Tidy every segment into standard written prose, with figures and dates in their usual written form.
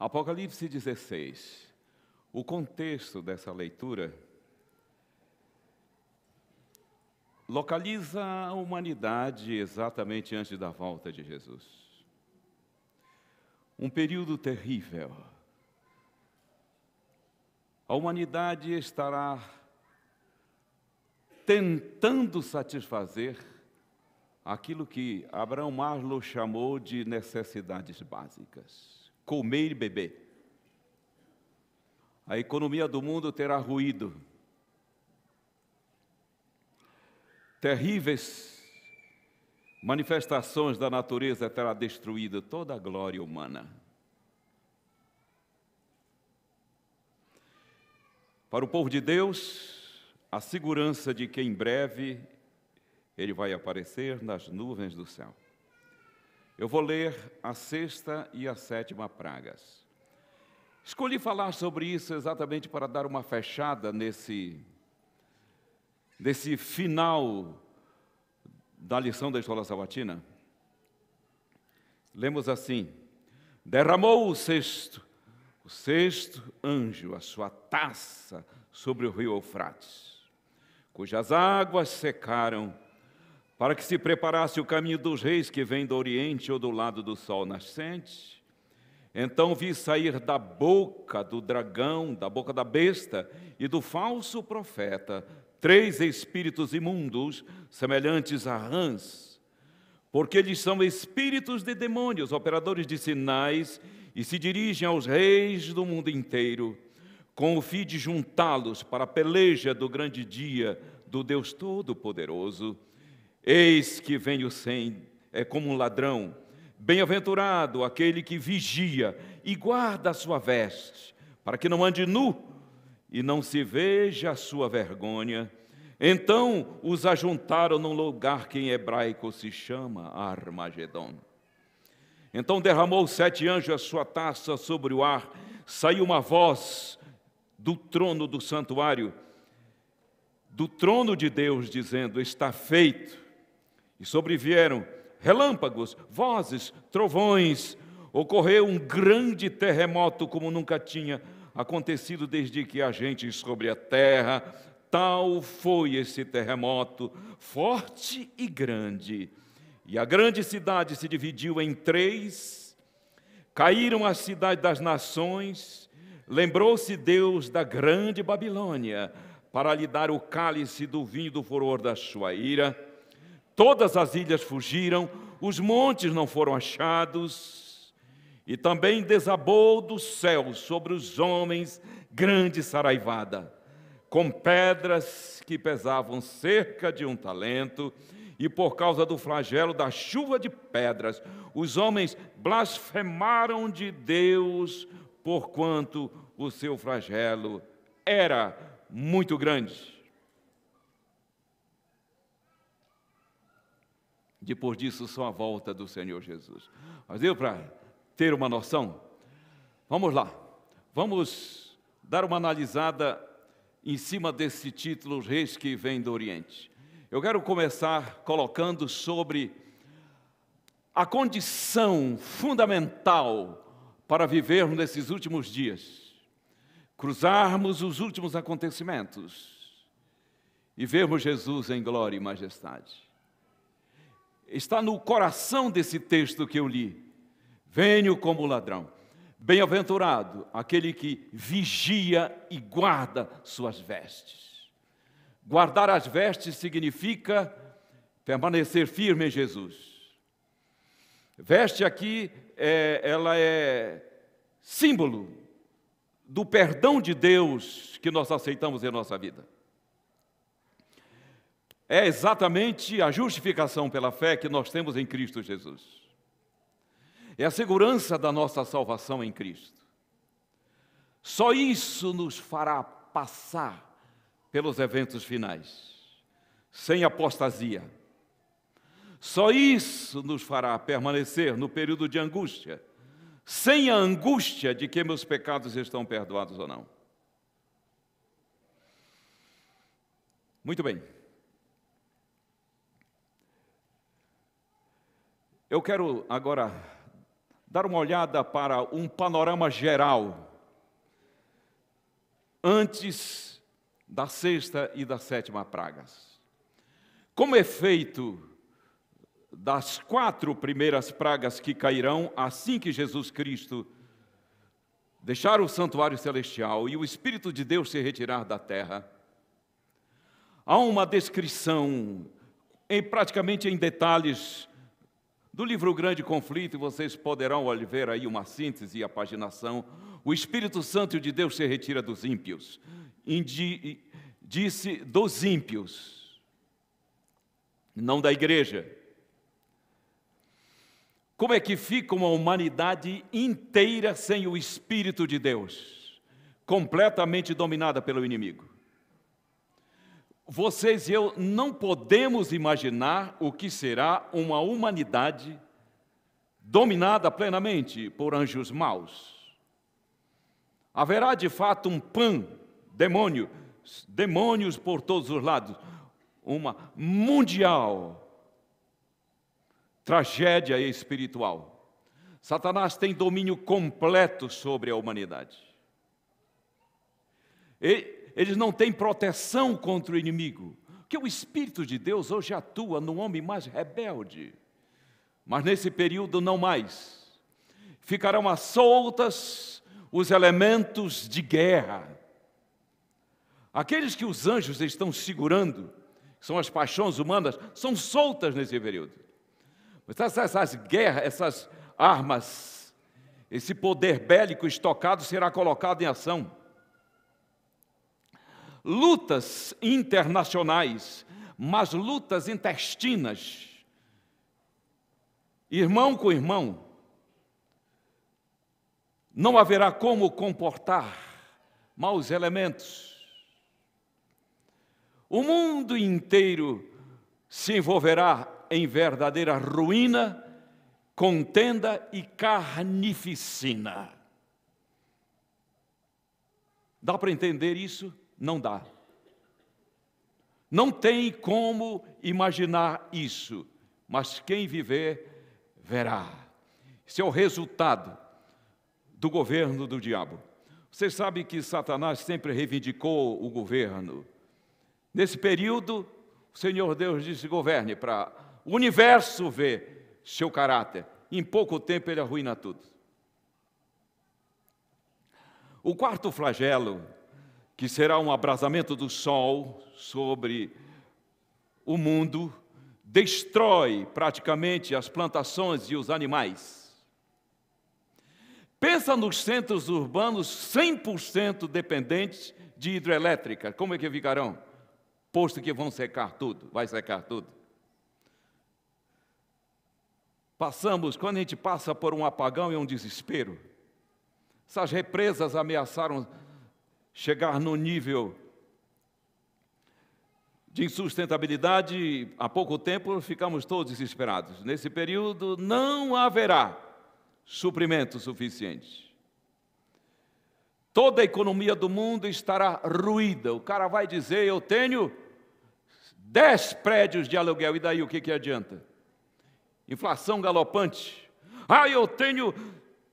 Apocalipse 16. O contexto dessa leitura localiza a humanidade exatamente antes da volta de Jesus. Um período terrível. A humanidade estará tentando satisfazer aquilo que Abraham Maslow chamou de necessidades básicas: comer e beber. A economia do mundo terá ruído. Terríveis manifestações da natureza terá destruído toda a glória humana. Para o povo de Deus, a segurança de que em breve Ele vai aparecer nas nuvens do céu. Eu vou ler a 6ª e a 7ª pragas. Escolhi falar sobre isso exatamente para dar uma fechada nesse final da lição da Escola Sabatina. Lemos assim: derramou o sexto anjo a sua taça sobre o rio Eufrates, cujas águas secaram, para que se preparasse o caminho dos reis que vêm do oriente ou do lado do sol nascente. Então vi sair da boca do dragão, da boca da besta e do falso profeta 3 espíritos imundos, semelhantes a rãs, porque eles são espíritos de demônios, operadores de sinais, e se dirigem aos reis do mundo inteiro, com o fim de juntá-los para a peleja do grande dia do Deus Todo-Poderoso. Eis que venho como um ladrão. Bem-aventurado aquele que vigia e guarda a sua veste, para que não ande nu e não se veja a sua vergonha. Então os ajuntaram num lugar que em hebraico se chama Armagedon. Então derramou 7 anjos a sua taça sobre o ar, saiu uma voz do trono do santuário, do trono de Deus, dizendo: está feito. E sobrevieram relâmpagos, vozes, trovões. Ocorreu um grande terremoto como nunca tinha acontecido desde que há gente sobre a terra. Tal foi esse terremoto, forte e grande. E a grande cidade se dividiu em 3. Caíram a cidade das nações. Lembrou-se Deus da grande Babilônia para lhe dar o cálice do vinho do furor da sua ira. Todas as ilhas fugiram, os montes não foram achados, e também desabou do céu sobre os homens grande saraivada, com pedras que pesavam cerca de 1 talento, e por causa do flagelo da chuva de pedras, os homens blasfemaram de Deus, porquanto o seu flagelo era muito grande. Depois disso, só a volta do Senhor Jesus. Mas deu para ter uma noção? Vamos lá. Vamos dar uma analisada em cima desse título, Os Reis que Vêm do Oriente. Eu quero começar colocando sobre a condição fundamental para vivermos nesses últimos dias. Cruzarmos os últimos acontecimentos e vermos Jesus em glória e majestade. Está no coração desse texto que eu li. Venho como ladrão. Bem-aventurado aquele que vigia e guarda suas vestes. Guardar as vestes significa permanecer firme em Jesus. Veste aqui, ela é símbolo do perdão de Deus que nós aceitamos em nossa vida. É exatamente a justificação pela fé que nós temos em Cristo Jesus. É a segurança da nossa salvação em Cristo. Só isso nos fará passar pelos eventos finais, sem apostasia. Só isso nos fará permanecer no período de angústia, sem a angústia de que meus pecados estão perdoados ou não. Muito bem. Eu quero agora dar uma olhada para um panorama geral antes da sexta e da sétima pragas. Como efeito das 4 primeiras pragas que cairão assim que Jesus Cristo deixar o santuário celestial e o Espírito de Deus se retirar da terra, há uma descrição, praticamente em detalhes, do livro Grande Conflito, e vocês poderão ver aí uma síntese e a paginação. O Espírito Santo de Deus se retira dos ímpios. Disse dos ímpios, não da igreja. Como é que fica uma humanidade inteira sem o Espírito de Deus, completamente dominada pelo inimigo? Vocês e eu não podemos imaginar o que será uma humanidade dominada plenamente por anjos maus. Haverá de fato um demônios por todos os lados, uma mundial tragédia espiritual. Satanás tem domínio completo sobre a humanidade. Eles não têm proteção contra o inimigo, porque o Espírito de Deus hoje atua no homem mais rebelde. Mas nesse período não mais. Ficarão à soltas os elementos de guerra. Aqueles que os anjos estão segurando, que são as paixões humanas, são soltas nesse período. Essas guerras, essas armas, esse poder bélico estocado será colocado em ação. Lutas internacionais, mas lutas intestinas, irmão com irmão. Não haverá como comportar maus elementos. O mundo inteiro se envolverá em verdadeira ruína, contenda e carnificina. Dá para entender isso? Não dá. Não tem como imaginar isso, mas quem viver, verá. Esse é o resultado do governo do diabo. Você sabe que Satanás sempre reivindicou o governo. Nesse período, o Senhor Deus disse: governe para o universo ver seu caráter. Em pouco tempo ele arruína tudo. O 4º flagelo, que será um abrasamento do sol sobre o mundo, destrói praticamente as plantações e os animais. Pensa nos centros urbanos 100% dependentes de hidrelétrica. Como é que ficarão? Posto que vão secar tudo, vai secar tudo. Quando a gente passa por um apagão, é um desespero. Essas represas ameaçaram chegar no nível de insustentabilidade. Há pouco tempo ficamos todos desesperados. Nesse período não haverá suprimento suficiente. Toda a economia do mundo estará ruída. O cara vai dizer: eu tenho 10 prédios de aluguel, e daí o que adianta? Inflação galopante. Eu tenho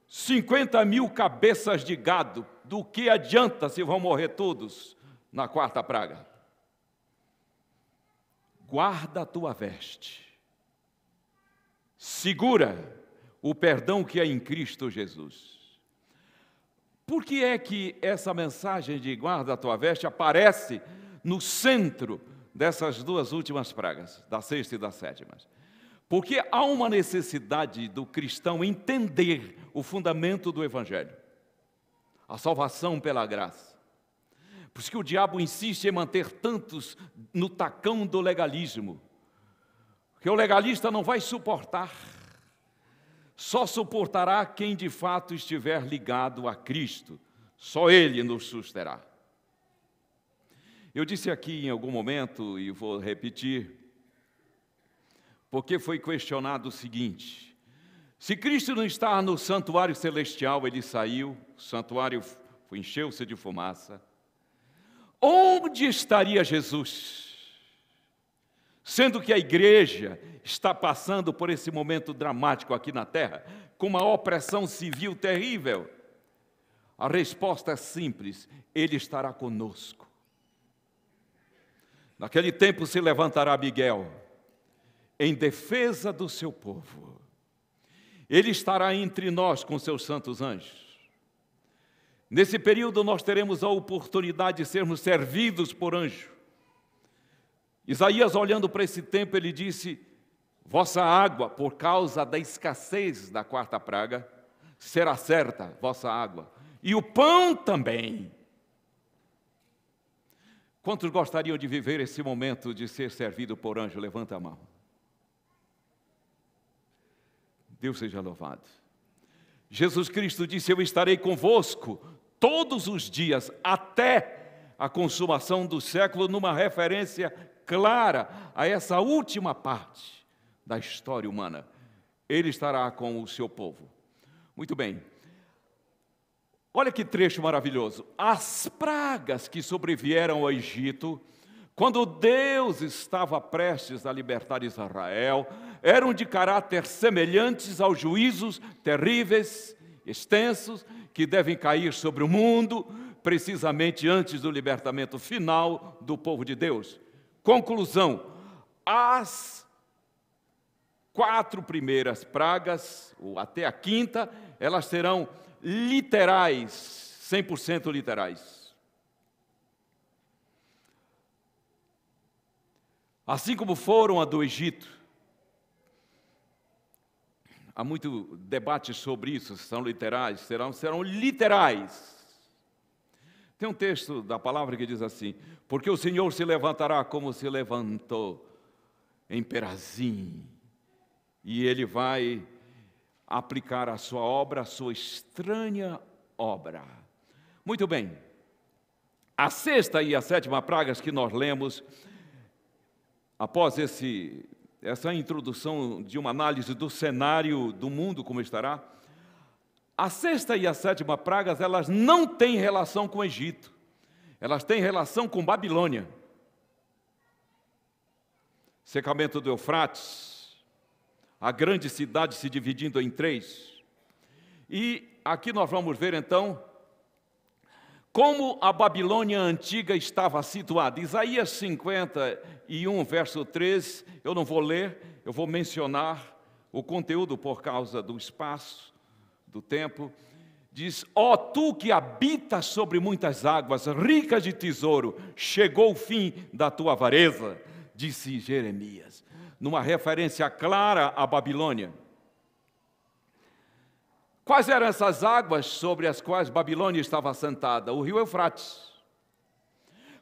50 mil cabeças de gado. Do que adianta se vão morrer todos na 4ª praga? Guarda a tua veste. Segura o perdão que é em Cristo Jesus. Por que é que essa mensagem de guarda a tua veste aparece no centro dessas 2 últimas pragas, da 6ª e da 7ª? Porque há uma necessidade do cristão entender o fundamento do Evangelho, a salvação pela graça. Por isso que o diabo insiste em manter tantos no tacão do legalismo, porque o legalista não vai suportar. Só suportará quem de fato estiver ligado a Cristo. Só Ele nos susterá. Eu disse aqui em algum momento, e vou repetir, porque foi questionado o seguinte: se Cristo não está no santuário celestial, Ele saiu, o santuário encheu-se de fumaça, onde estaria Jesus? Sendo que a igreja está passando por esse momento dramático aqui na terra, com uma opressão civil terrível? A resposta é simples: Ele estará conosco. Naquele tempo se levantará Miguel em defesa do seu povo. Ele estará entre nós com seus santos anjos. Nesse período nós teremos a oportunidade de sermos servidos por anjo. Isaías, olhando para esse tempo, ele disse: vossa água, por causa da escassez da quarta praga, será certa, vossa água, e o pão também. Quantos gostariam de viver esse momento de ser servido por anjo? Levanta a mão. Deus seja louvado. Jesus Cristo disse: eu estarei convosco todos os dias, até a consumação do século, numa referência clara a essa última parte da história humana. Ele estará com o seu povo. Muito bem. Olha que trecho maravilhoso. As pragas que sobrevieram ao Egito, quando Deus estava prestes a libertar Israel, eram de caráter semelhantes aos juízos terríveis, extensos, que devem cair sobre o mundo, precisamente antes do libertamento final do povo de Deus. Conclusão: as 4 primeiras pragas, ou até a 5ª, elas serão literais, 100% literais. Assim como foram a do Egito. Há muito debate sobre isso, se são literais, serão literais. Tem um texto da palavra que diz assim: porque o Senhor se levantará como se levantou em Perazim, e Ele vai aplicar a sua obra, a sua estranha obra. Muito bem. A 6ª e a 7ª pragas que nós lemos, após essa introdução de uma análise do cenário do mundo como estará, a 6ª e a 7ª pragas, elas não têm relação com o Egito, elas têm relação com Babilônia. Secamento do Eufrates, a grande cidade se dividindo em 3. E aqui nós vamos ver então como a Babilônia antiga estava situada. Isaías 51, verso 3, eu não vou ler, eu vou mencionar o conteúdo por causa do espaço, do tempo. Diz: ó tu que habitas sobre muitas águas, rica de tesouro, chegou o fim da tua avareza, disse Jeremias, numa referência clara à Babilônia. Quais eram essas águas sobre as quais Babilônia estava assentada? O rio Eufrates.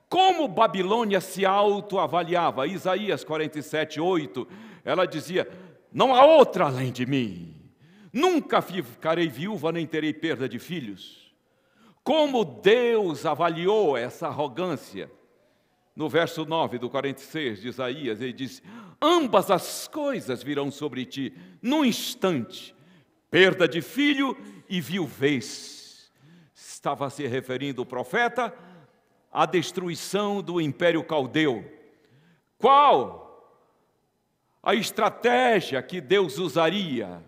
Como Babilônia se autoavaliava? Isaías 47, 8, ela dizia: não há outra além de mim, nunca ficarei viúva, nem terei perda de filhos. Como Deus avaliou essa arrogância? No verso 9 do 46 de Isaías, ele disse: ambas as coisas virão sobre ti num instante, perda de filho e viuvez. Estava se referindo o profeta à destruição do Império Caldeu. Qual a estratégia que Deus usaria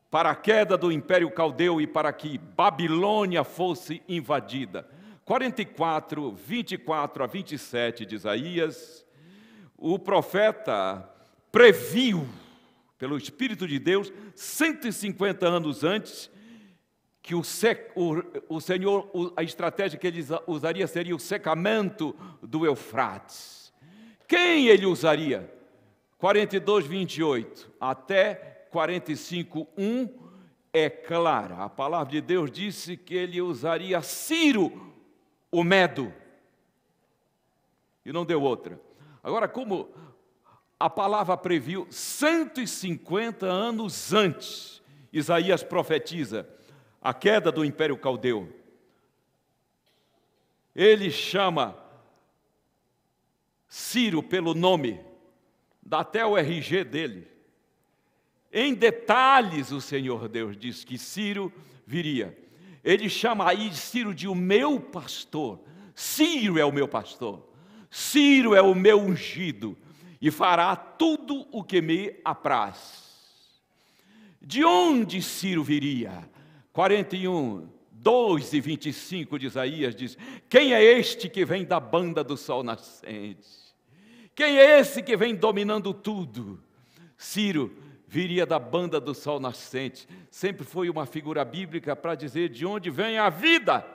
para a queda do Império Caldeu e para que Babilônia fosse invadida? 44, 24 a 27 de Isaías, o profeta previu, pelo Espírito de Deus, 150 anos antes, que o Senhor, a estratégia que ele usaria seria o secamento do Eufrates. Quem ele usaria? 42, 28 até 45, 1, é clara. A palavra de Deus disse que ele usaria Ciro, o Medo, e não deu outra. Agora, como a palavra previu 150 anos antes, Isaías profetiza a queda do Império Caldeu. Ele chama Ciro pelo nome, dá até o RG dele. Em detalhes, o Senhor Deus diz que Ciro viria. Ele chama aí Ciro de o meu pastor. Ciro é o meu pastor. Ciro é o meu ungido, e fará tudo o que me apraz. De onde Ciro viria? 41, 2 e 25 de Isaías diz: quem é este que vem da banda do sol nascente? Quem é esse que vem dominando tudo? Ciro viria da banda do sol nascente. Sempre foi uma figura bíblica para dizer de onde vem a vida,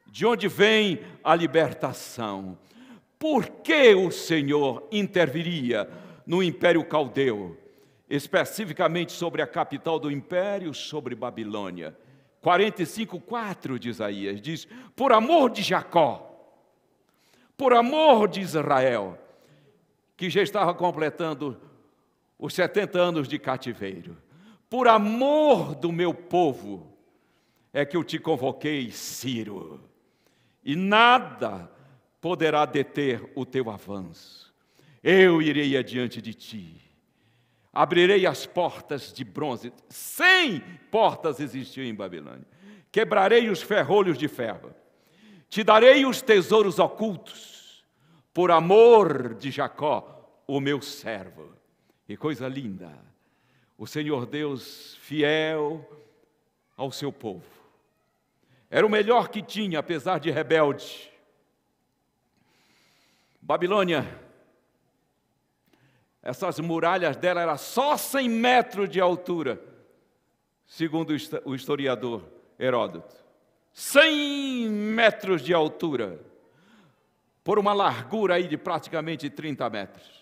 de onde vem a libertação. Por que o Senhor interviria no Império Caldeu, especificamente sobre a capital do império, sobre Babilônia? 45:4 de Isaías diz: por amor de Jacó, por amor de Israel, que já estava completando os 70 anos de cativeiro, por amor do meu povo, é que eu te convoquei, Ciro, e nada poderá deter o teu avanço. Eu irei adiante de ti, abrirei as portas de bronze. 100 portas existiam em Babilônia. Quebrarei os ferrolhos de ferro, te darei os tesouros ocultos, por amor de Jacó, o meu servo. Que coisa linda, o Senhor Deus fiel ao seu povo. Era o melhor que tinha, apesar de rebelde. Babilônia, essas muralhas dela eram só 100 metros de altura, segundo o historiador Heródoto. 100 metros de altura, por uma largura aí de praticamente 30 metros.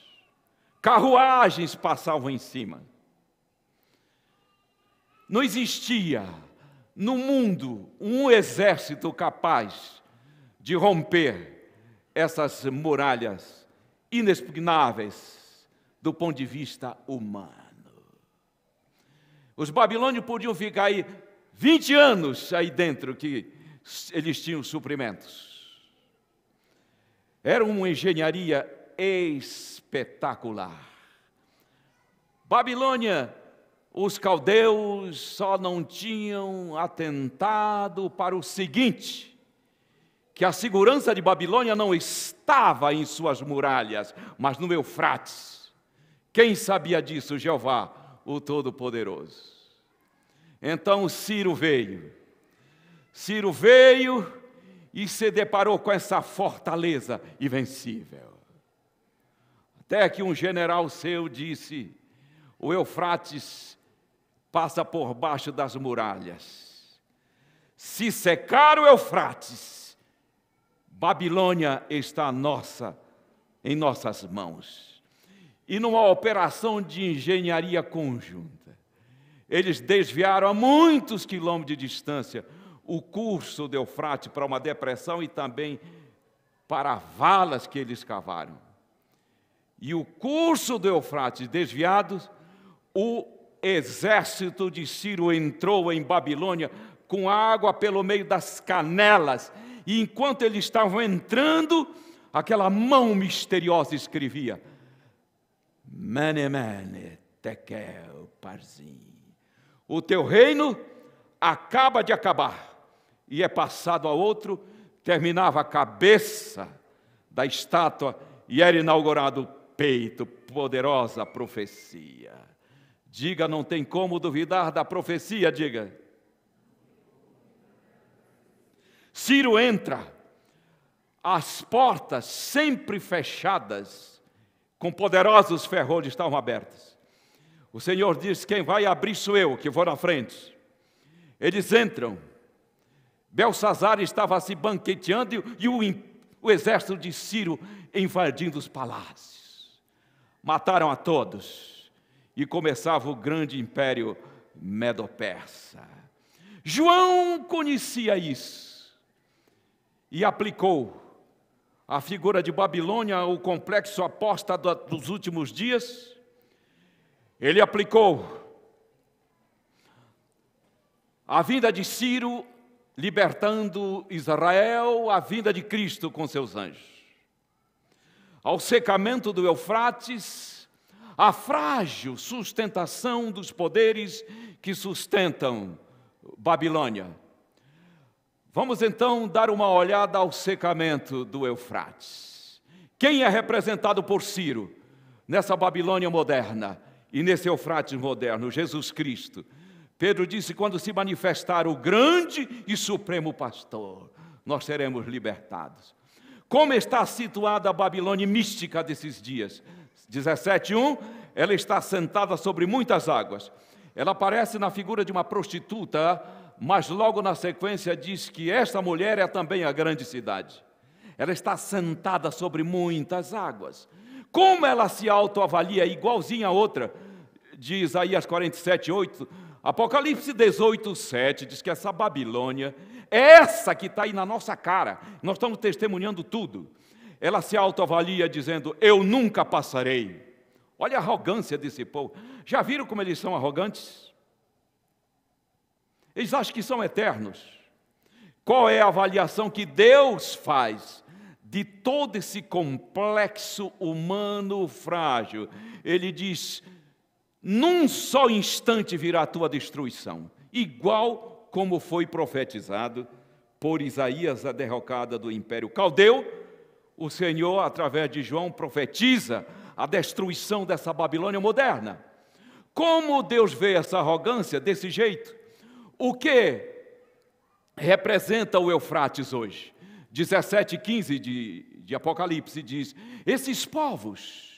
Carruagens passavam em cima. Não existia no mundo um exército capaz de romper essas muralhas inexpugnáveis do ponto de vista humano. Os babilônios podiam ficar aí 20 anos aí dentro, que eles tinham suprimentos. Era uma engenharia espetacular. Babilônia, os caldeus só não tinham atentado para o seguinte: que a segurança de Babilônia não estava em suas muralhas, mas no Eufrates. Quem sabia disso? Jeová, o Todo-Poderoso. Então Ciro veio e se deparou com essa fortaleza invencível. Até que um general seu disse: o Eufrates passa por baixo das muralhas. Se secar o Eufrates, Babilônia está em nossas mãos. E numa operação de engenharia conjunta, eles desviaram a muitos quilômetros de distância o curso do Eufrates para uma depressão e também para valas que eles cavaram. E o curso do Eufrates desviado, o exército de Ciro entrou em Babilônia com água pelo meio das canelas. E enquanto eles estavam entrando, aquela mão misteriosa escrevia: Mene, mene, tekel, parzim. O teu reino acaba de acabar e é passado a outro. Terminava a cabeça da estátua e era inaugurado o peito. Poderosa profecia. Diga, não tem como duvidar da profecia, diga. Ciro entra, as portas sempre fechadas, com poderosos ferrolhos estavam abertas. O Senhor diz: quem vai abrir sou eu, que vou na frente. Eles entram. Belsazar estava se banqueteando e o exército de Ciro invadindo os palácios. Mataram a todos e começava o grande império medo-persa. João conhecia isso e aplicou a figura de Babilônia, o complexo apóstata dos últimos dias. Ele aplicou a vinda de Ciro libertando Israel, a vinda de Cristo com seus anjos, ao secamento do Eufrates, a frágil sustentação dos poderes que sustentam Babilônia. Vamos então dar uma olhada ao secamento do Eufrates. Quem é representado por Ciro nessa Babilônia moderna? E nesse Eufrates moderno, Jesus Cristo, Pedro disse: quando se manifestar o grande e supremo pastor, nós seremos libertados. Como está situada a Babilônia mística desses dias? 17:1, ela está sentada sobre muitas águas. Ela aparece na figura de uma prostituta, mas logo na sequência diz que esta mulher é também a grande cidade. Ela está sentada sobre muitas águas. Como ela se autoavalia igualzinha a outra, de Isaías 47:8, Apocalipse 18:7, diz que essa Babilônia, essa que está aí na nossa cara, nós estamos testemunhando tudo, ela se autoavalia dizendo: eu nunca passarei. Olha a arrogância desse povo. Já viram como eles são arrogantes? Eles acham que são eternos. Qual é a avaliação que Deus faz de todo esse complexo humano frágil? Ele diz: num só instante virá a tua destruição, igual como foi profetizado por Isaías, a derrocada do Império Caldeu. O Senhor, através de João, profetiza a destruição dessa Babilônia moderna. Como Deus vê essa arrogância desse jeito? O que representa o Eufrates hoje? 17:15 de Apocalipse diz: esses povos,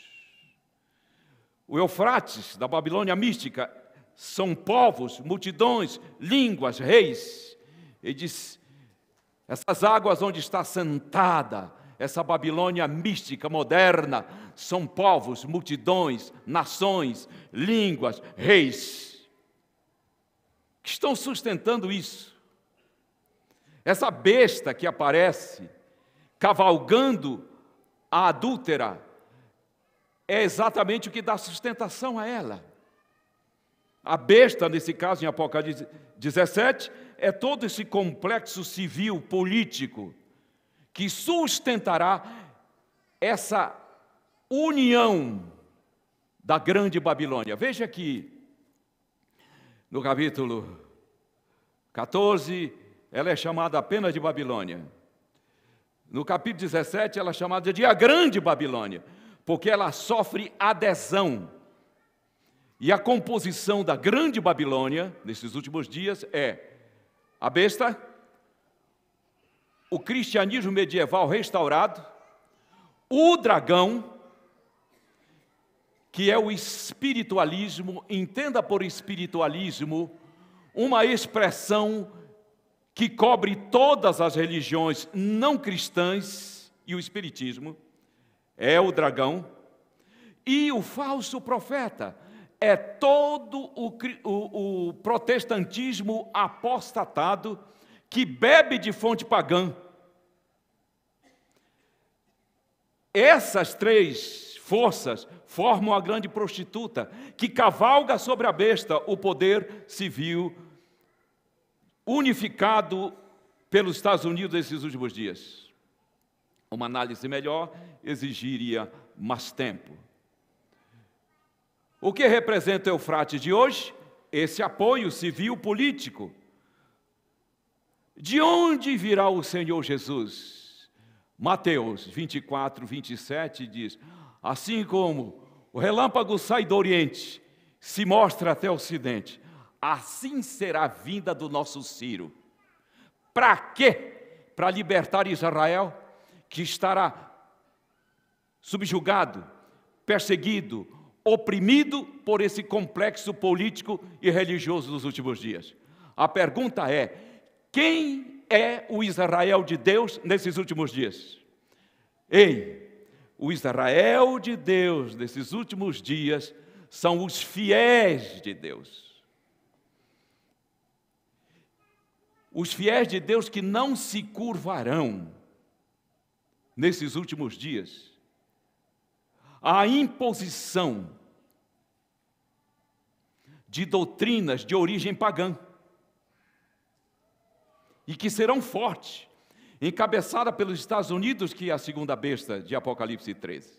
o Eufrates da Babilônia mística, são povos, multidões, línguas, reis. Ele diz: essas águas onde está sentada essa Babilônia mística moderna são povos, multidões, nações, línguas, reis, que estão sustentando isso. Essa besta que aparece cavalgando a adúltera é exatamente o que dá sustentação a ela. A besta, nesse caso, em Apocalipse 17, é todo esse complexo civil, político, que sustentará essa união da grande Babilônia. Veja aqui, no capítulo 14, ela é chamada apenas de Babilônia. No capítulo 17, ela é chamada de a grande Babilônia, porque ela sofre adesão. E a composição da grande Babilônia, nesses últimos dias, é a besta, o cristianismo medieval restaurado, o dragão, que é o espiritualismo. Entenda por espiritualismo uma expressão que cobre todas as religiões não cristãs, e o espiritismo é o dragão, e o falso profeta é todo o protestantismo apostatado que bebe de fonte pagã. Essas três forças formam a grande prostituta que cavalga sobre a besta, o poder civil unificado pelos Estados Unidos nesses últimos dias. Uma análise melhor exigiria mais tempo. O que representa o Eufrates de hoje? Esse apoio civil político. De onde virá o Senhor Jesus? Mateus 24:27 diz: assim como o relâmpago sai do Oriente, se mostra até o Ocidente, assim será a vinda do nosso Ciro. Para quê? Para libertar Israel, que estará subjugado, perseguido, oprimido por esse complexo político e religioso dos últimos dias. A pergunta é: quem é o Israel de Deus nesses últimos dias? Ei, o Israel de Deus nesses últimos dias são os fiéis de Deus. Os fiéis de Deus que não se curvarão nesses últimos dias à imposição de doutrinas de origem pagã, e que serão fortes, encabeçada pelos Estados Unidos, que é a segunda besta de Apocalipse 13.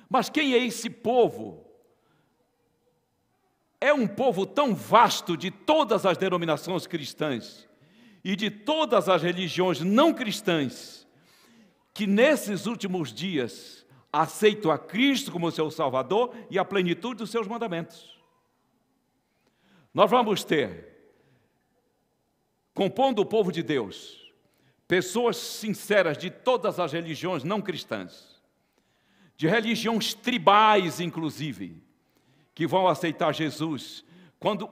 Mas quem é esse povo? É um povo tão vasto de todas as denominações cristãs e de todas as religiões não cristãs, que nesses últimos dias aceito a Cristo como seu Salvador e a plenitude dos seus mandamentos. Nós vamos ter, compondo o povo de Deus, pessoas sinceras de todas as religiões não cristãs, de religiões tribais, inclusive, que vão aceitar Jesus,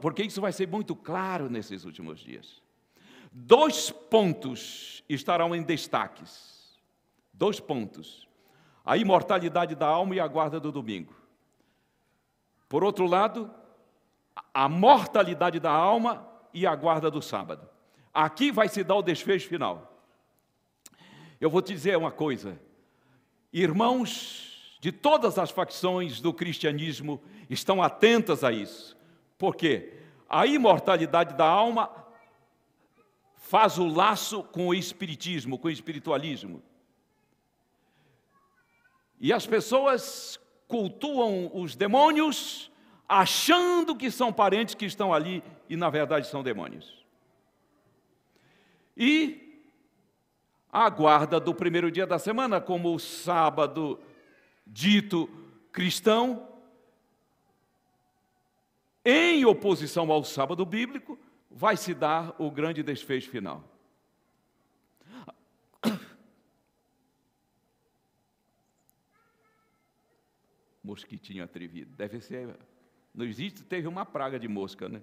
porque isso vai ser muito claro nesses últimos dias. 2 pontos estarão em destaques. 2 pontos. A imortalidade da alma e a guarda do domingo. Por outro lado, a mortalidade da alma e a guarda do sábado. Aqui vai se dar o desfecho final. Eu vou te dizer uma coisa. Irmãos de todas as facções do cristianismo estão atentas a isso. Por quê? A imortalidade da alma faz o laço com o espiritismo, com o espiritualismo. E as pessoas cultuam os demônios achando que são parentes que estão ali e na verdade são demônios. E a guarda do primeiro dia da semana, como o sábado dito cristão, em oposição ao sábado bíblico, vai se dar o grande desfecho final. Mosquitinho atrevido. Deve ser. No Egito teve uma praga de mosca, né?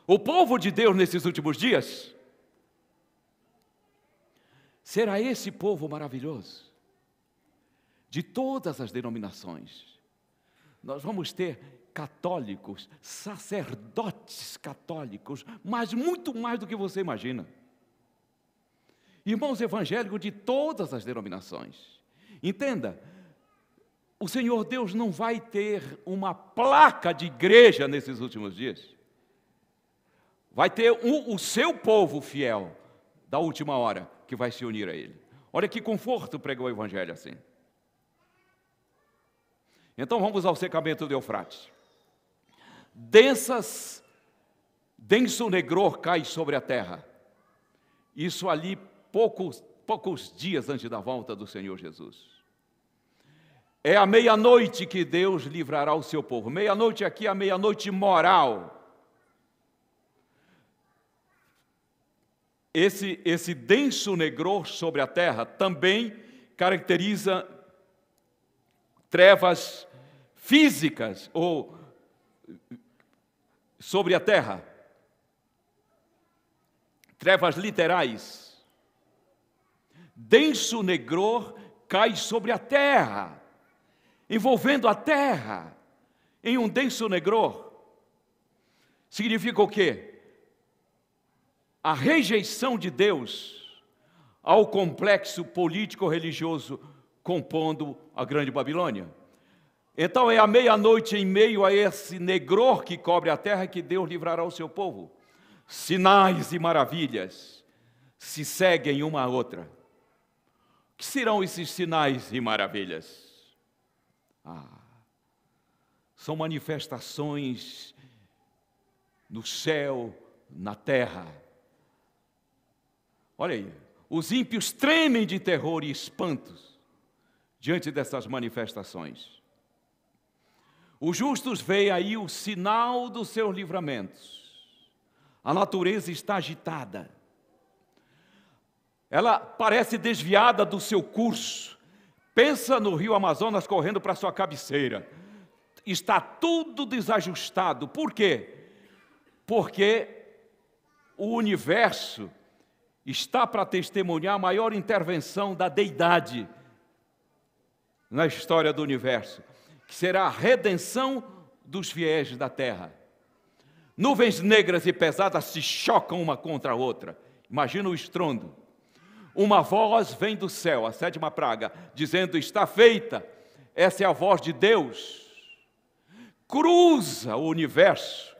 O povo de Deus nesses últimos dias será esse povo maravilhoso, de todas as denominações. Nós vamos ter católicos, sacerdotes católicos, mas muito mais do que você imagina. Irmãos evangélicos de todas as denominações. Entenda, o Senhor Deus não vai ter uma placa de igreja nesses últimos dias. Vai ter o seu povo fiel da última hora que vai se unir a Ele. Olha que conforto pregou o Evangelho assim. Então vamos ao secamento do Eufrates. Denso negror cai sobre a terra. Isso ali poucos dias antes da volta do Senhor Jesus. É à meia-noite que Deus livrará o seu povo. Meia-noite aqui é a meia-noite moral. Esse denso negror sobre a terra também caracteriza trevas físicas ou sobre a terra. Trevas literais. Denso negror cai sobre a terra, envolvendo a terra em um denso negror. Significa o quê? A rejeição de Deus ao complexo político-religioso compondo a Grande Babilônia. Então é à meia-noite, em meio a esse negror que cobre a terra, que Deus livrará o seu povo. Sinais e maravilhas se seguem uma à outra. O que serão esses sinais e maravilhas? São manifestações no céu, na terra. Olha aí, os ímpios tremem de terror e espantos diante dessas manifestações. Os justos veem aí o sinal dos seus livramentos. A natureza está agitada. Ela parece desviada do seu curso. Pensa no rio Amazonas correndo para sua cabeceira. Está tudo desajustado. Por quê? Porque o universo está para testemunhar a maior intervenção da deidade na história do universo, que será a redenção dos fiéis da terra. Nuvens negras e pesadas se chocam uma contra a outra. Imagina o estrondo. Uma voz vem do céu, a 7ª praga, dizendo: está feita. Essa é a voz de Deus. Cruza o universo,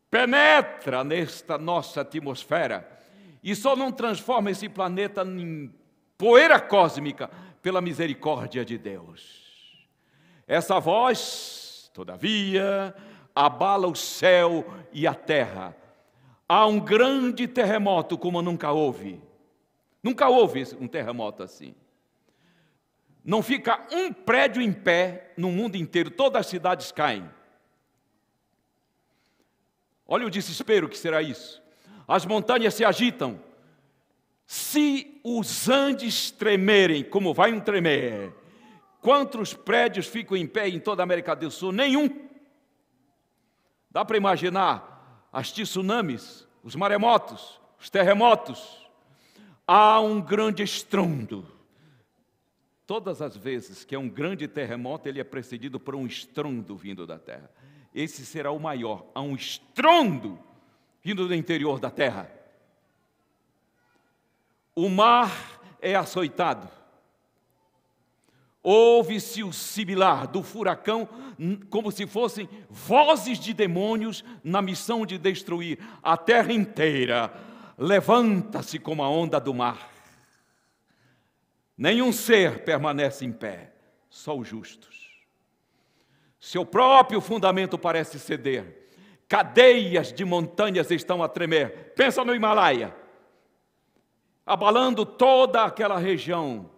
penetra nesta nossa atmosfera e só não transforma esse planeta em poeira cósmica pela misericórdia de Deus. Essa voz, todavia, abala o céu e a terra. Há um grande terremoto como nunca houve. Nunca houve um terremoto assim. Não fica um prédio em pé no mundo inteiro, todas as cidades caem. Olha o desespero que será isso. As montanhas se agitam. Se os Andes tremerem, como vai um tremer, quantos prédios ficam em pé em toda a América do Sul? Nenhum. Dá para imaginar as tsunamis, os maremotos, os terremotos. Há um grande estrondo. Todas as vezes que é um grande terremoto, ele é precedido por um estrondo vindo da terra. Esse será o maior. Há um estrondo vindo do interior da terra. O mar é açoitado. Ouve-se o sibilar do furacão, como se fossem vozes de demônios na missão de destruir a terra inteira. Levanta-se como a onda do mar. Nenhum ser permanece em pé, só os justos. Seu próprio fundamento parece ceder. Cadeias de montanhas estão a tremer. Pensa no Himalaia, abalando toda aquela região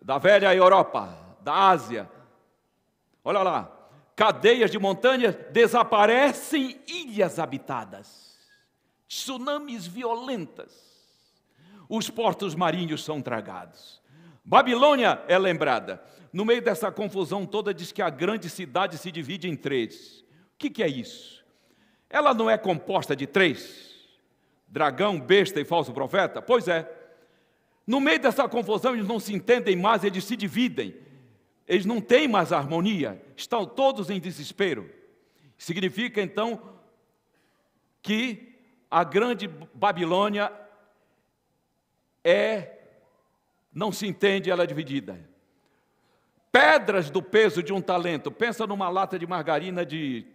da velha Europa, da Ásia. Olha lá, cadeias de montanhas, desaparecem ilhas habitadas, tsunamis violentas. Os portos marinhos são tragados. Babilônia é lembrada. No meio dessa confusão toda, diz que a grande cidade se divide em 3. O que é isso? Ela não é composta de 3? Dragão, besta e falso profeta? Pois é. No meio dessa confusão, eles não se entendem mais, eles se dividem. Eles não têm mais harmonia, estão todos em desespero. Significa, então, que a grande Babilônia não se entende, ela é dividida. Pedras do peso de um talento. Pensa numa lata de margarina de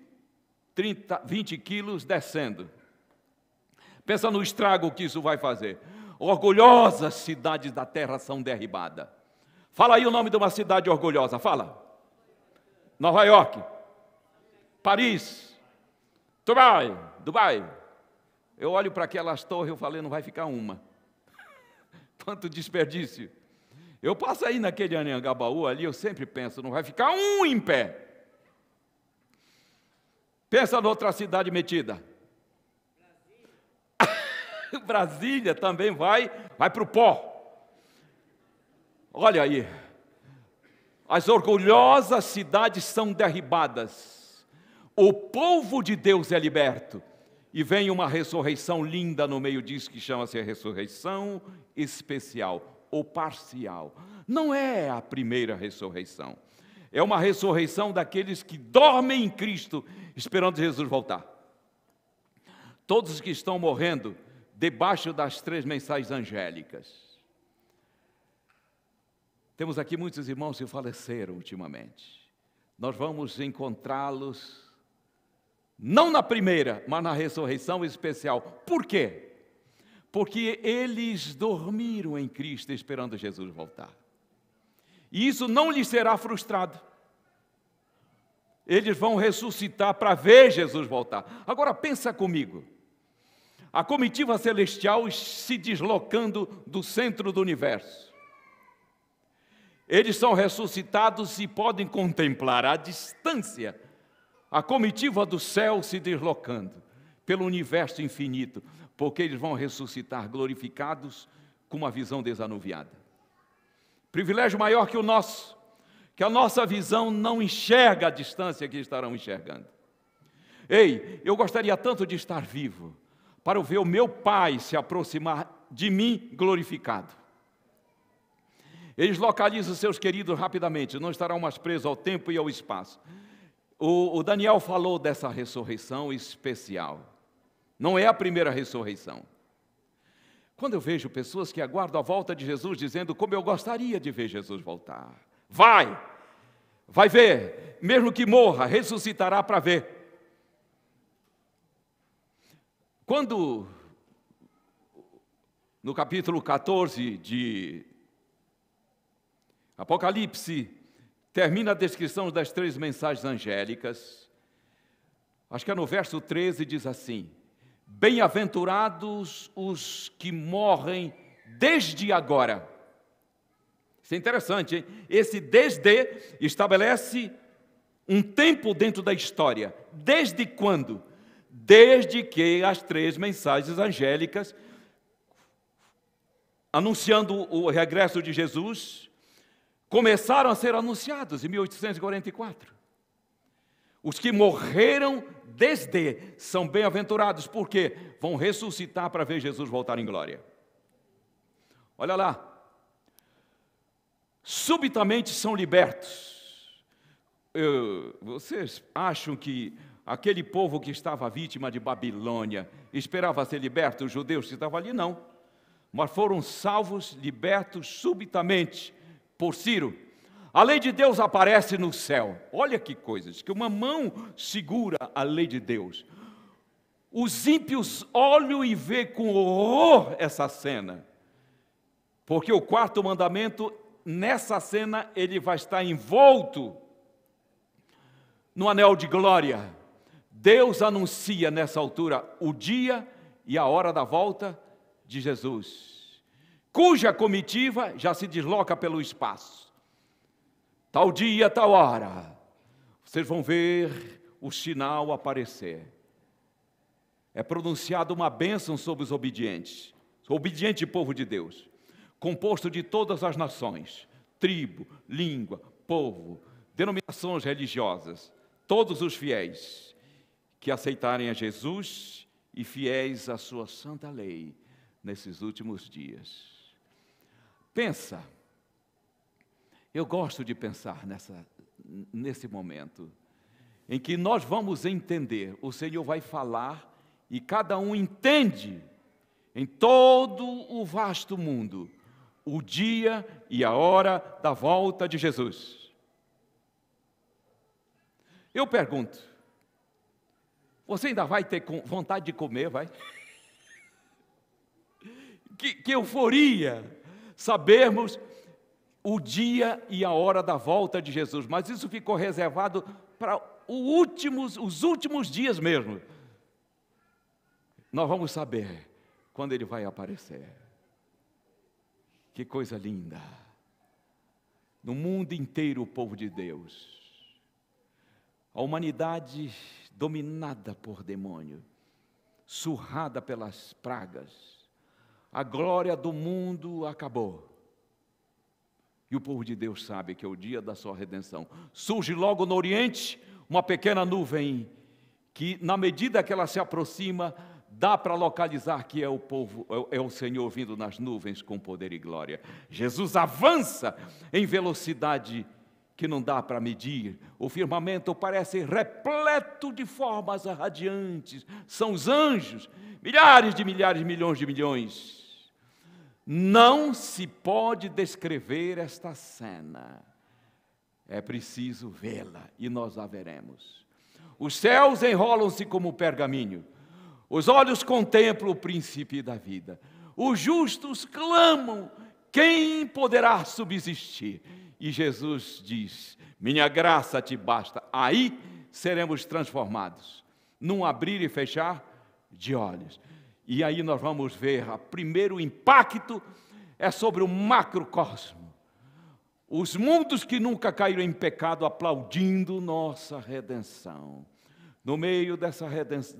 20 quilos descendo. Pensa no estrago que isso vai fazer. Orgulhosas cidades da terra são derribadas. Fala aí o nome de uma cidade orgulhosa, fala. Nova York, Paris, Dubai. Eu olho para aquelas torres e falei, não vai ficar uma. Quanto desperdício. Eu passo aí naquele Anhangabaú ali, eu sempre penso, não vai ficar um em pé. Pensa noutra cidade metida. Brasília também vai para o pó. Olha aí, as orgulhosas cidades são derribadas, o povo de Deus é liberto, e vem uma ressurreição linda no meio disso, que chama-se ressurreição especial, ou parcial. Não é a primeira ressurreição, é uma ressurreição daqueles que dormem em Cristo, esperando Jesus voltar. Todos os que estão morrendo debaixo das 3 mensagens angélicas. Temos aqui muitos irmãos que faleceram ultimamente. Nós vamos encontrá-los, não na primeira, mas na ressurreição especial. Por quê? Porque eles dormiram em Cristo esperando Jesus voltar. E isso não lhes será frustrado. Eles vão ressuscitar para ver Jesus voltar. Agora pensa comigo. A comitiva celestial se deslocando do centro do universo. Eles são ressuscitados e podem contemplar à distância a comitiva do céu se deslocando pelo universo infinito, porque eles vão ressuscitar glorificados com uma visão desanuviada. Privilégio maior que o nosso, que a nossa visão não enxerga a distância que estarão enxergando. Ei, eu gostaria tanto de estar vivo, para ver o meu Pai se aproximar de mim glorificado. Eles localizam seus queridos rapidamente, não estarão mais presos ao tempo e ao espaço. O Daniel falou dessa ressurreição especial. Não é a primeira ressurreição. Quando eu vejo pessoas que aguardam a volta de Jesus, dizendo como eu gostaria de ver Jesus voltar. Vai ver, mesmo que morra, ressuscitará para ver. Quando, no capítulo 14 de Apocalipse, termina a descrição das 3 mensagens angélicas, acho que é no verso 13, diz assim: bem-aventurados os que morrem desde agora. Isso é interessante, hein? Esse desde estabelece um tempo dentro da história. Desde quando? Desde que as 3 mensagens angélicas, anunciando o regresso de Jesus, começaram a ser anunciados em 1844. Os que morreram desde são bem-aventurados, porque vão ressuscitar para ver Jesus voltar em glória. Olha lá. Subitamente são libertos. Vocês acham que aquele povo que estava vítima de Babilônia esperava ser liberto, os judeus que estavam ali? Não. Mas foram salvos, libertos subitamente por Ciro. A lei de Deus aparece no céu. Olha que coisas, que uma mão segura a lei de Deus. Os ímpios olham e vêem com horror essa cena. Porque o 4º mandamento, nessa cena, ele vai estar envolto no anel de glória. Deus anuncia nessa altura o dia e a hora da volta de Jesus, cuja comitiva já se desloca pelo espaço. Tal dia, tal hora, vocês vão ver o sinal aparecer. É pronunciada uma bênção sobre os obedientes, o obediente povo de Deus, composto de todas as nações, tribo, língua, povo, denominações religiosas, todos os fiéis que aceitarem a Jesus e fiéis à sua santa lei nesses últimos dias. Pensa, eu gosto de pensar nesse momento, em que nós vamos entender, o Senhor vai falar e cada um entende, em todo o vasto mundo, o dia e a hora da volta de Jesus. Eu pergunto, você ainda vai ter vontade de comer, vai? Que euforia sabermos o dia e a hora da volta de Jesus, mas isso ficou reservado para os últimos dias mesmo. Nós vamos saber quando Ele vai aparecer. Que coisa linda! No mundo inteiro, o povo de Deus, a humanidade dominada por demônio, surrada pelas pragas, a glória do mundo acabou. E o povo de Deus sabe que é o dia da sua redenção. Surge logo no Oriente uma pequena nuvem, que na medida que ela se aproxima, dá para localizar que é o povo, é o Senhor vindo nas nuvens com poder e glória. Jesus avança em velocidade que não dá para medir. O firmamento parece repleto de formas radiantes. São os anjos, milhares, milhões de milhões. Não se pode descrever esta cena. É preciso vê-la e nós a veremos. Os céus enrolam-se como pergaminho. Os olhos contemplam o príncipe da vida. Os justos clamam: quem poderá subsistir? E Jesus diz: minha graça te basta. Aí seremos transformados, num abrir e fechar de olhos. E aí nós vamos ver, o primeiro impacto é sobre o macrocosmo. Os mundos que nunca caíram em pecado aplaudindo nossa redenção. No meio dessa redenção,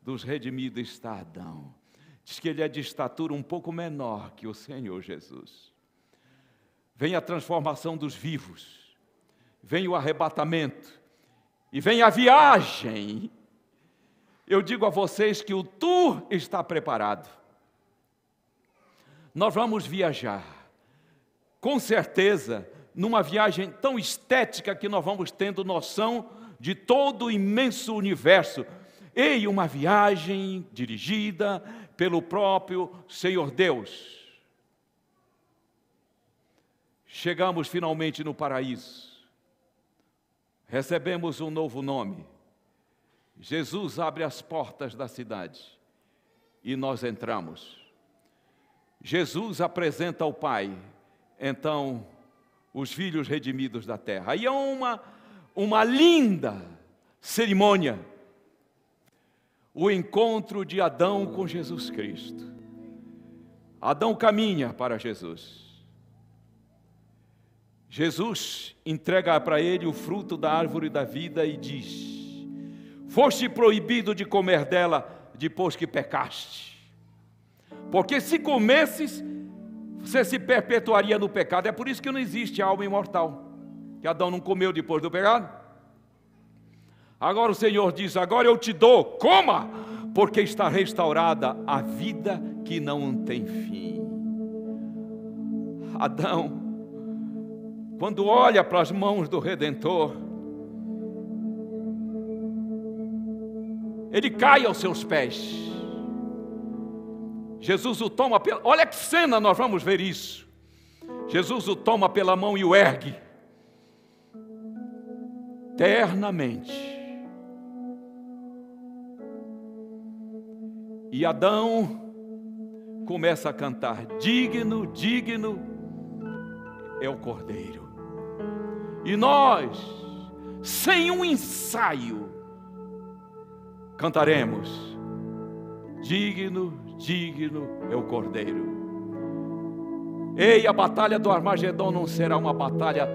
dos redimidos está Adão. Diz que ele é de estatura um pouco menor que o Senhor Jesus. Vem a transformação dos vivos, vem o arrebatamento e vem a viagem. Eu digo a vocês que o tour está preparado. Nós vamos viajar, com certeza, numa viagem tão estética que nós vamos tendo noção de todo o imenso universo. E uma viagem dirigida pelo próprio Senhor Deus. Chegamos finalmente no paraíso. Recebemos um novo nome. Jesus abre as portas da cidade e nós entramos. Jesus apresenta ao Pai, então, os filhos redimidos da terra. Aí é uma linda cerimônia. o encontro de Adão com Jesus Cristo. Adão caminha para Jesus. Jesus entrega para ele o fruto da árvore da vida e diz: foste proibido de comer dela depois que pecaste, porque se comesses, você se perpetuaria no pecado. É por isso que não existe alma imortal, que Adão não comeu depois do pecado. Agora o Senhor diz: agora eu te dou, coma, porque está restaurada a vida que não tem fim. Adão, quando olha para as mãos do Redentor, ele cai aos seus pés. Jesus o toma pela... Olha que cena, nós vamos ver isso. Jesus o toma pela mão e o ergue ternamente. E Adão começa a cantar: digno, digno é o Cordeiro. E nós, sem um ensaio, cantaremos: digno, digno é o Cordeiro. Ei, a batalha do Armagedon não será uma batalha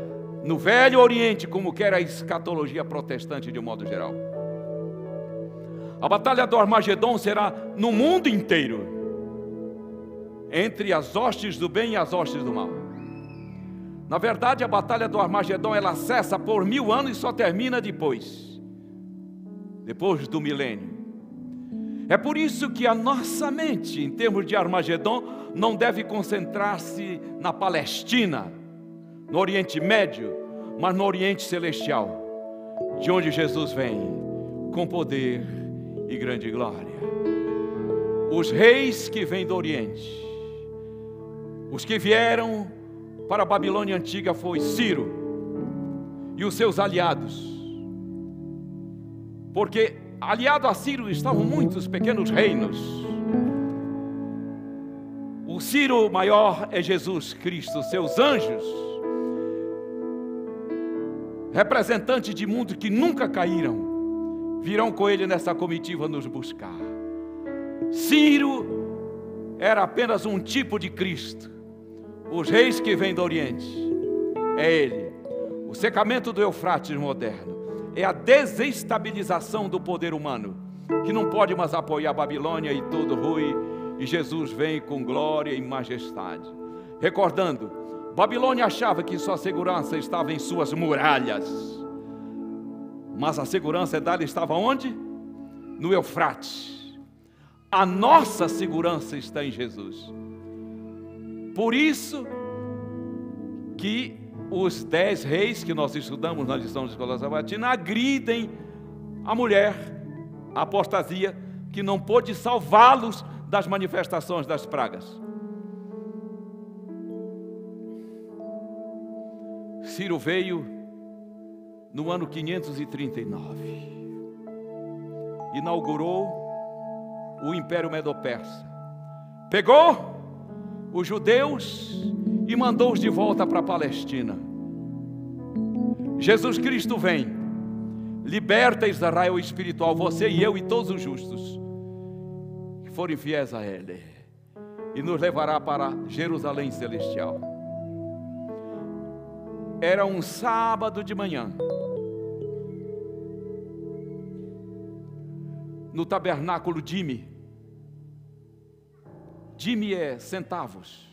no Velho Oriente, como quer a escatologia protestante de um modo geral. A batalha do Armagedon será no mundo inteiro, entre as hostes do bem e as hostes do mal. Na verdade, a batalha do Armagedon, ela cessa por 1000 anos e só termina depois do milênio. É por isso que a nossa mente, em termos de Armagedon, não deve concentrar-se na Palestina, no Oriente Médio, mas no Oriente Celestial, de onde Jesus vem com poder e grande glória. Os reis que vêm do Oriente, os que vieram para a Babilônia antiga, foi Ciro e os seus aliados, porque aliado a Ciro estavam muitos pequenos reinos. O Ciro maior é Jesus Cristo, seus anjos, representantes de mundo que nunca caíram, virão com ele nessa comitiva nos buscar. Ciro era apenas um tipo de Cristo. Os reis que vêm do Oriente, é ele. O secamento do Eufrates moderno é a desestabilização do poder humano, que não pode mais apoiar a Babilônia e todo ruim, e Jesus vem com glória e majestade. Recordando, Babilônia achava que sua segurança estava em suas muralhas, mas a segurança dela estava onde? No Eufrates. A nossa segurança está em Jesus. Por isso que os 10 reis que nós estudamos na lição de escola sabatina agridem a mulher, a apostasia, que não pôde salvá-los das manifestações das pragas. Ciro veio no ano 539, inaugurou o Império Medo-Persa, pegou os judeus e mandou-os de volta para a Palestina. Jesus Cristo vem, liberta Israel espiritual, você e eu e todos os justos que forem fiéis a Ele, e nos levará para Jerusalém celestial. Era um sábado de manhã, no tabernáculo Dime. Dime é centavos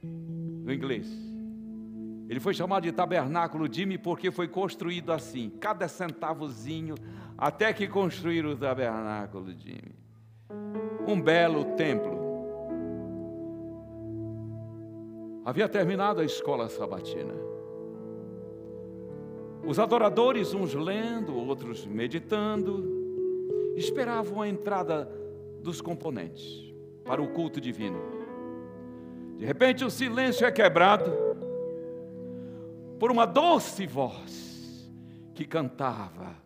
no inglês. Ele foi chamado de tabernáculo Dime porque foi construído assim, cada centavozinho, até que construíram o tabernáculo Dime. Um belo templo. Havia terminado a escola sabatina. Os adoradores, uns lendo, outros meditando, esperavam a entrada dos componentes para o culto divino. De repente o silêncio é quebrado por uma doce voz que cantava: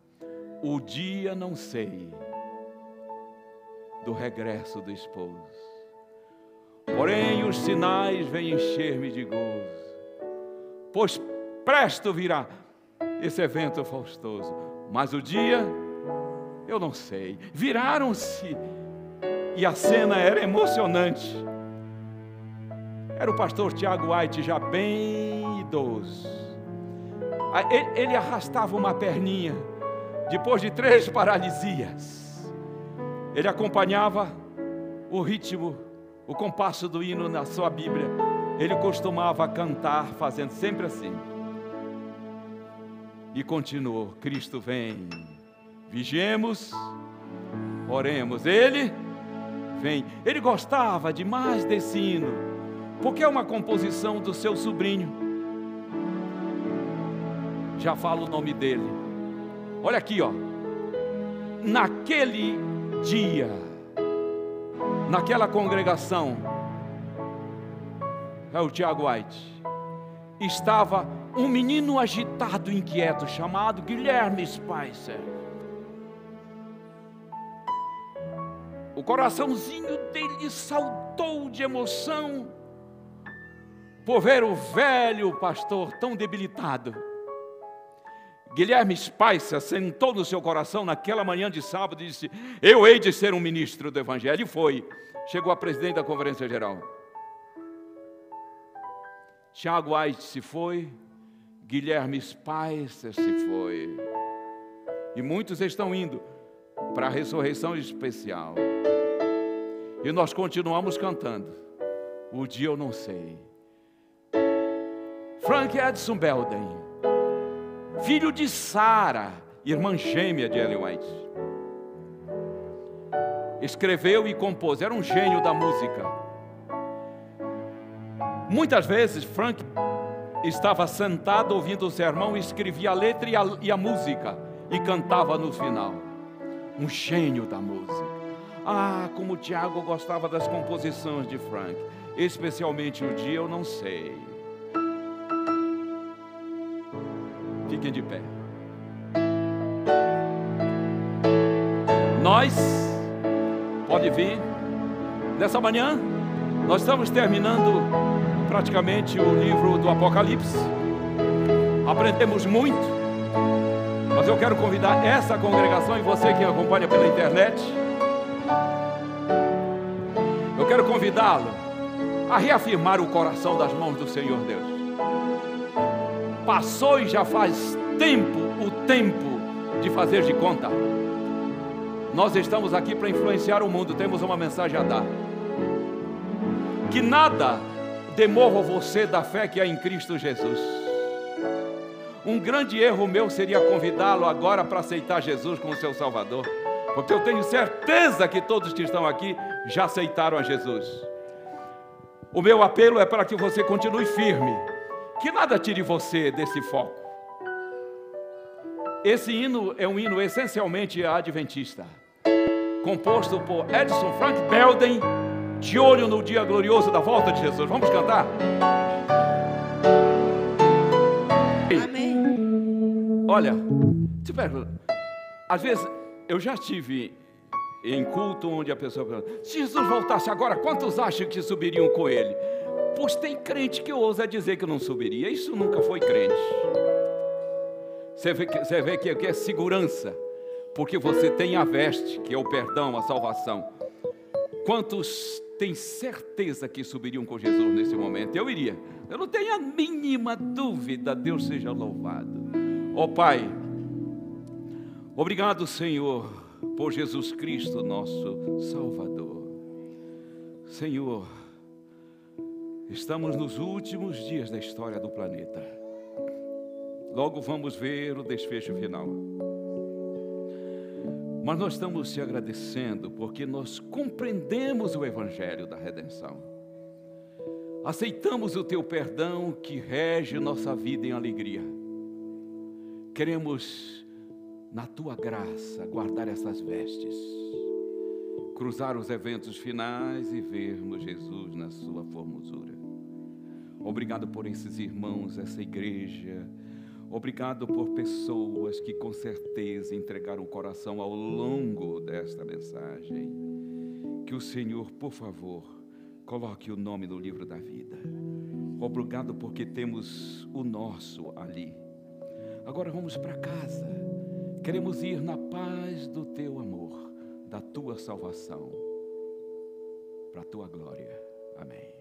o dia não sei do regresso do esposo, porém os sinais vêm encher-me de gozo, pois presto virá esse evento faustoso, mas o dia eu não sei. Viraram-se e a cena era emocionante. Era o pastor Tiago White, já bem idoso. Ele arrastava uma perninha, depois de 3 paralisias. Ele acompanhava o ritmo, o compasso do hino na sua Bíblia. Ele costumava cantar, fazendo sempre assim. E continuou: Cristo vem, vigiemos, oremos, Ele vem. Ele gostava demais desse hino, porque é uma composição do seu sobrinho. Já falo o nome dele. Olha aqui, ó. Naquele dia, naquela congregação, é o Tiago White, estava um menino agitado, inquieto, chamado Guilherme Spicer. O coraçãozinho dele saltou de emoção por ver o velho pastor tão debilitado. Guilherme Spicer sentou no seu coração naquela manhã de sábado e disse: eu hei de ser um ministro do Evangelho. E foi. Chegou a presidente da Conferência Geral. Tiago White se foi, Guilherme Spicer se foi. E muitos estão indo para a ressurreição especial. E nós continuamos cantando: o dia eu não sei. Frank Edson Belden, filho de Sarah, irmã gêmea de Ellen White, escreveu e compôs, era um gênio da música. Muitas vezes Frank estava sentado ouvindo o sermão e escrevia a letra e a música e cantava no final. Um gênio da música. Ah, como o Tiago gostava das composições de Frank, especialmente O Dia Eu Não Sei. Fiquem de pé. Nós, pode vir, nessa manhã, nós estamos terminando praticamente o livro do Apocalipse. Aprendemos muito, mas eu quero convidar essa congregação e você que acompanha pela internet, eu quero convidá-lo a reafirmar o coração das mãos do Senhor Deus. Passou e já faz tempo, o tempo de fazer de conta. Nós estamos aqui para influenciar o mundo, temos uma mensagem a dar. Que nada demorra você da fé que há em Cristo Jesus. Um grande erro meu seria convidá-lo agora para aceitar Jesus como seu Salvador, porque eu tenho certeza que todos que estão aqui já aceitaram a Jesus. O meu apelo é para que você continue firme, que nada tire você desse foco. Esse hino é um hino essencialmente adventista, composto por Edson Frank Belden, de olho no dia glorioso da volta de Jesus. Vamos cantar? Amém. Olha, te pergunto, às vezes eu já estive em culto onde a pessoa pergunta: se Jesus voltasse agora, quantos acham que subiriam com ele? Pois tem crente que ousa dizer que não subiria. Isso nunca foi crente. Você vê que aqui é segurança, porque você tem a veste, que é o perdão, a salvação. Quantos têm certeza que subiriam com Jesus nesse momento? Eu iria. Eu não tenho a mínima dúvida. Deus seja louvado. Ó Pai, obrigado, Senhor, por Jesus Cristo, nosso Salvador. Senhor, estamos nos últimos dias da história do planeta. Logo vamos ver o desfecho final. Mas nós estamos te agradecendo porque nós compreendemos o Evangelho da redenção. Aceitamos o teu perdão que rege nossa vida em alegria. Queremos, na tua graça, guardar essas vestes, cruzar os eventos finais e vermos Jesus na sua formosura. Obrigado por esses irmãos, essa igreja. Obrigado por pessoas que com certeza entregaram o coração ao longo desta mensagem. Que o Senhor, por favor, coloque o nome no livro da vida. Obrigado porque temos o nosso ali. Agora vamos para casa. Queremos ir na paz do teu amor, da tua salvação, para a tua glória. Amém.